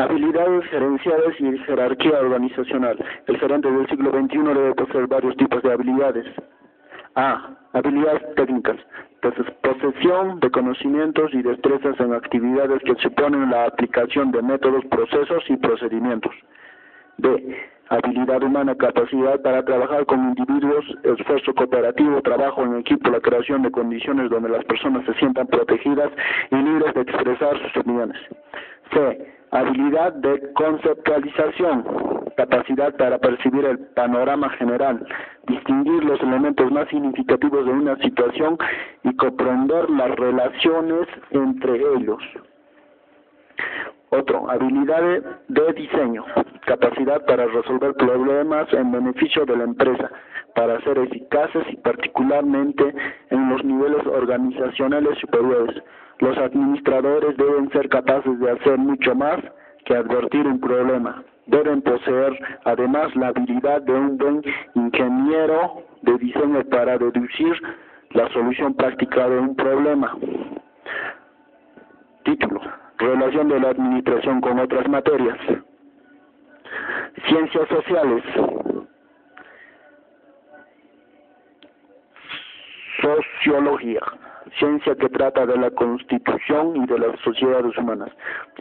Habilidades gerenciales y jerarquía organizacional. El gerente del siglo XXI debe poseer varios tipos de habilidades. A. Habilidades técnicas. Posesión de conocimientos y destrezas en actividades que suponen la aplicación de métodos, procesos y procedimientos. B. Habilidad humana, capacidad para trabajar con individuos, esfuerzo cooperativo, trabajo en equipo, la creación de condiciones donde las personas se sientan protegidas y libres de expresar sus opiniones. C. Habilidad de conceptualización, capacidad para percibir el panorama general, distinguir los elementos más significativos de una situación y comprender las relaciones entre ellos. Otro, habilidad de diseño, capacidad para resolver problemas en beneficio de la empresa, para ser eficaces y particularmente en los niveles organizacionales superiores. Los administradores deben ser capaces de hacer mucho más que advertir un problema. Deben poseer además la habilidad de un buen ingeniero de diseño para deducir la solución práctica de un problema. Título: Relación de la administración con otras materias. Ciencias sociales. Sociología, ciencia que trata de la constitución y de las sociedades humanas.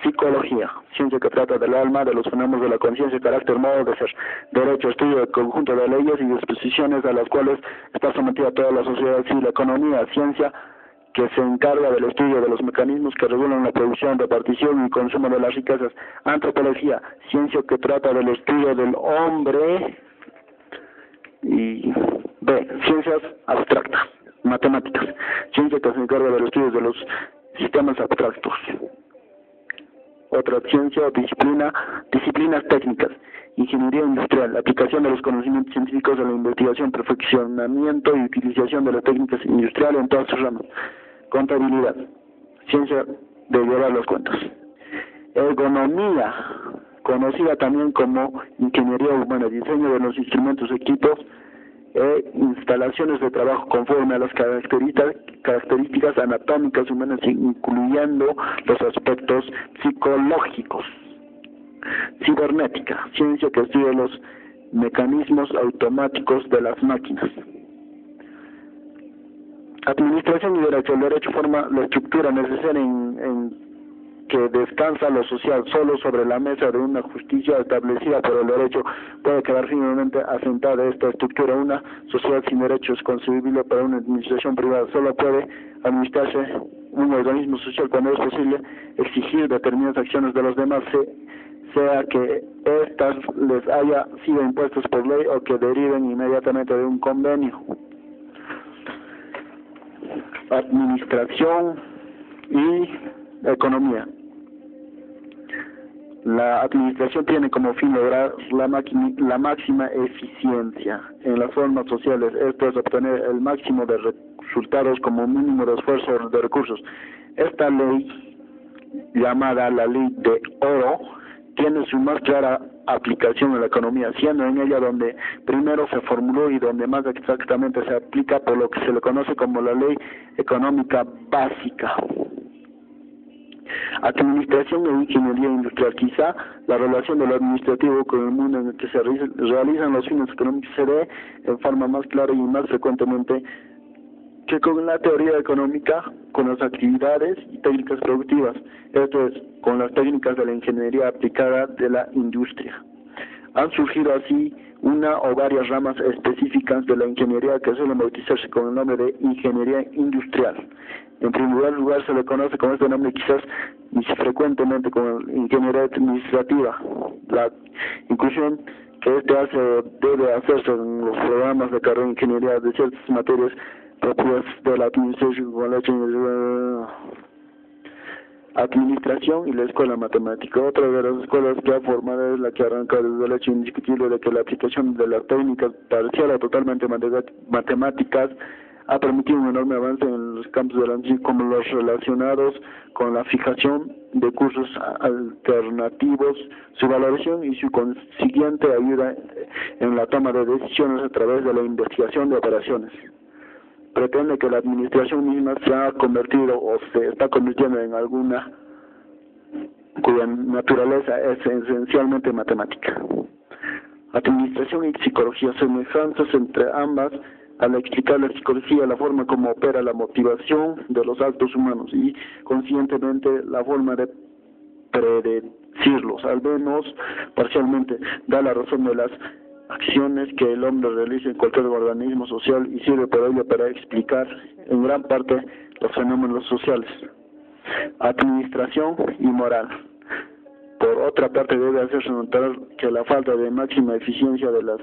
Psicología, ciencia que trata del alma, de los fenómenos de la conciencia, carácter, modo de ser. Derecho, estudio del conjunto de leyes y disposiciones a las cuales está sometida toda la sociedad civil. Economía, ciencia que se encarga del estudio de los mecanismos que regulan la producción, repartición y consumo de las riquezas. Antropología, ciencia que trata del estudio del hombre. Y B, ciencias abstractas. Matemáticas, ciencia que se encarga del estudio de los sistemas abstractos. Otra ciencia o disciplinas técnicas. Ingeniería industrial, aplicación de los conocimientos científicos a la investigación, perfeccionamiento y utilización de las técnicas industriales en todas sus ramas. Contabilidad, ciencia de llevar las cuentas. Ergonomía, conocida también como ingeniería humana, diseño de los instrumentos, equipos e instalaciones de trabajo conforme a las características anatómicas humanas, incluyendo los aspectos psicológicos. Cibernética, ciencia que estudia los mecanismos automáticos de las máquinas. Administración y derecho. El derecho forma la estructura necesaria en que descansa lo social. Solo sobre la mesa de una justicia establecida por el derecho puede quedar firmemente asentada esta estructura. Una sociedad sin derecho es concebible para una administración privada. Solo puede administrarse un organismo social cuando es posible exigir determinadas acciones de los demás, sea que éstas les haya sido impuestas por ley o que deriven inmediatamente de un convenio. Administración y economía. La administración tiene como fin lograr la máxima eficiencia en las formas sociales, esto es obtener el máximo de resultados como mínimo de esfuerzo de recursos. Esta ley, llamada la ley de oro, tiene su más clara aplicación en la economía, siendo en ella donde primero se formuló y donde más exactamente se aplica por lo que se le conoce como la ley económica básica. Administración e ingeniería industrial. Quizá la relación de lo administrativo con el mundo en el que se realizan los fines económicos se ve en forma más clara y más frecuentemente que con la teoría económica, con las actividades y técnicas productivas, esto es, con las técnicas de la ingeniería aplicada de la industria. Han surgido así una o varias ramas específicas de la ingeniería que suelen bautizarse con el nombre de ingeniería industrial. En primer lugar se le conoce con este nombre quizás y frecuentemente como ingeniería administrativa. La inclusión que debe hacerse en los programas de carrera de ingeniería de ciertas materias propias de la administración y la escuela matemática. Otra de las escuelas ya formadas es la que arranca desde el hecho indiscutible de que la aplicación de las técnicas parcial o totalmente matemáticas ha permitido un enorme avance en los campos de la ciencia, como los relacionados con la fijación de cursos alternativos, su valoración y su consiguiente ayuda en la toma de decisiones a través de la investigación de operaciones. Pretende que la administración misma se ha convertido o se está convirtiendo en alguna cuya naturaleza es esencialmente matemática. Administración y psicología, semejanzas entre ambas al explicar la psicología, la forma como opera la motivación de los actos humanos y conscientemente la forma de predecirlos, al menos parcialmente, da la razón de las acciones que el hombre realiza en cualquier organismo social y sirve por ello para explicar en gran parte los fenómenos sociales. Administración y moral. Por otra parte, debe hacerse notar que la falta de máxima eficiencia de las